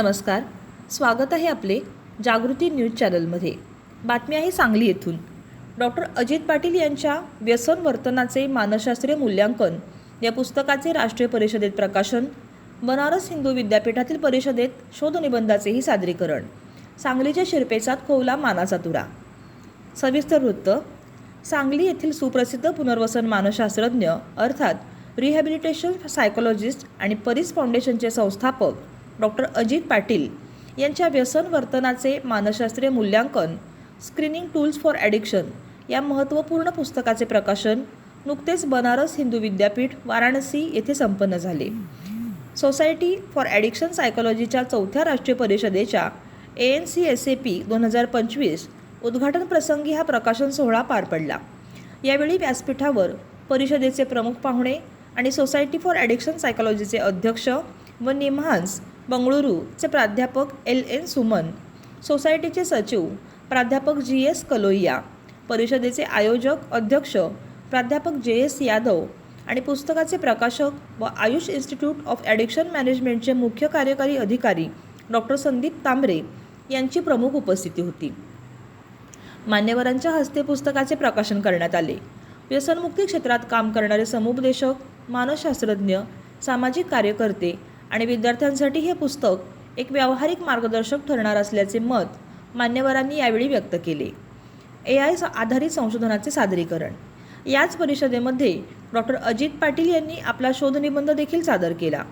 नमस्कार, स्वागत आहे आपले जागृती न्यूज चॅनलमध्ये। बातमी आहे सांगली येथून। डॉक्टर अजित पाटील यांच्या व्यसन वर्तनाचे मानसशास्त्रीय मूल्यांकन या पुस्तकाचे राष्ट्रीय परिषदेत प्रकाशन, बनारस हिंदू विद्यापीठातील परिषदेत शोधनिबंधाचेही सादरीकरण, सांगलीच्या शिरपेचात खोवला मानाचा तुरा। सविस्तर वृत्त। सांगली येथील सुप्रसिद्ध पुनर्वसन मानसशास्त्रज्ञ अर्थात रिहॅबिलिटेशन सायकोलॉजिस्ट आणि परीस फाउंडेशनचे संस्थापक डॉक्टर अजित पाटील यांच्या व्यसन वर्तनाचे मानसशास्त्रीय मूल्यांकन, स्क्रीनिंग टूल्स फॉर ॲडिक्शन या महत्त्वपूर्ण पुस्तकाचे प्रकाशन नुकतेच बनारस हिंदू विद्यापीठ वाराणसी येथे संपन्न झाले। सोसायटी फॉर ॲडिक्शन सायकोलॉजीच्या 4थ्या राष्ट्रीय परिषदेच्या ANCSAP 2025 उद्घाटन प्रसंगी हा प्रकाशन सोहळा पार पडला। यावेळी व्यासपीठावर परिषदेचे प्रमुख पाहुणे आणि सोसायटी फॉर ॲडिक्शन सायकोलॉजीचे अध्यक्ष व निम्हान्स बंगळुरूचे प्राध्यापक LN सुमन, सोसायटीचे सचिव प्राध्यापक GS कलोइया, परिषदेचे आयोजक अध्यक्ष प्राध्यापक JS यादव आणि पुस्तकाचे प्रकाशक व आयुष इन्स्टिट्यूट ऑफ ॲडिक्शन मॅनेजमेंटचे मुख्य कार्यकारी अधिकारी डॉक्टर संदीप तांबरे यांची प्रमुख उपस्थिती होती। मान्यवरांच्या हस्ते पुस्तकाचे प्रकाशन करण्यात आले। व्यसनमुक्ती क्षेत्रात काम करणारे समुपदेशक, मानसशास्त्रज्ञ, सामाजिक कार्यकर्ते आणि विद्यार्थ्यांसाठी हे पुस्तक एक व्यावहारिक मार्गदर्शक ठरणार असल्याचे मत मान्यवरांनी यावेळी व्यक्त केले। AI आधारित संशोधनाचे सादरीकरण। याच परिषदेमध्ये डॉक्टर अजित पाटील यांनी आपला शोधनिबंध देखील सादर केला।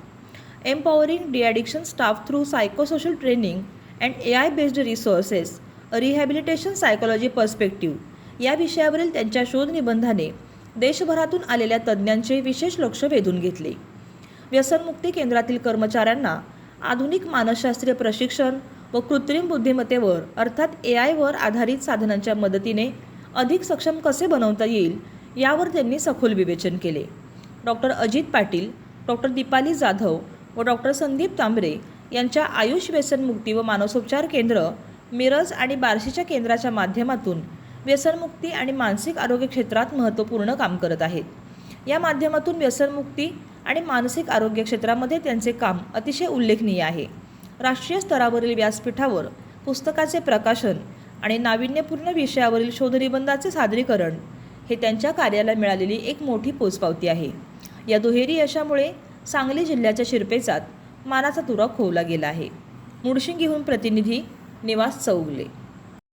Empowering de-addiction staff through psychosocial training and AI based resources, rehabilitation psychology perspective या विषयावरील त्यांच्या शोधनिबंधाने देशभरातून आलेल्या तज्ज्ञांचे विशेष लक्ष वेधून घेतले। व्यसनमुक्ती केंद्रातील कर्मचाऱ्यांना आधुनिक मानसशास्त्रीय प्रशिक्षण व कृत्रिम बुद्धिमत्तेवर अर्थात AI वर आधारित साधनांच्या मदतीने अधिक सक्षम कसे बनवता येईल यावर त्यांनी सखोल विवेचन केले। डॉक्टर अजित पाटील, डॉक्टर दीपाली जाधव व डॉक्टर संदीप तांबरे यांच्या आयुष व्यसनमुक्ती व मानसोपचार केंद्र मिरज आणि बार्शीच्या केंद्राच्या माध्यमातून व्यसनमुक्ती आणि मानसिक आरोग्य क्षेत्रात महत्त्वपूर्ण काम करत आहेत। या माध्यमातून व्यसनमुक्ती आणि मानसिक आरोग्य क्षेत्रामध्ये त्यांचे काम अतिशय उल्लेखनीय आहे। राष्ट्रीय स्तरावरील व्यासपीठावर पुस्तकाचे प्रकाशन आणि नाविन्यपूर्ण विषयावरील शोधनिबंधाचे सादरीकरण हे त्यांच्या कार्याला मिळालेली एक मोठी पोचपावती आहे। या दुहेरी यशामुळे सांगली जिल्ह्याच्या शिरपेचात मानाचा तुरा खोवला गेला आहे। मुळशिंगीहून प्रतिनिधी निवास चौगले।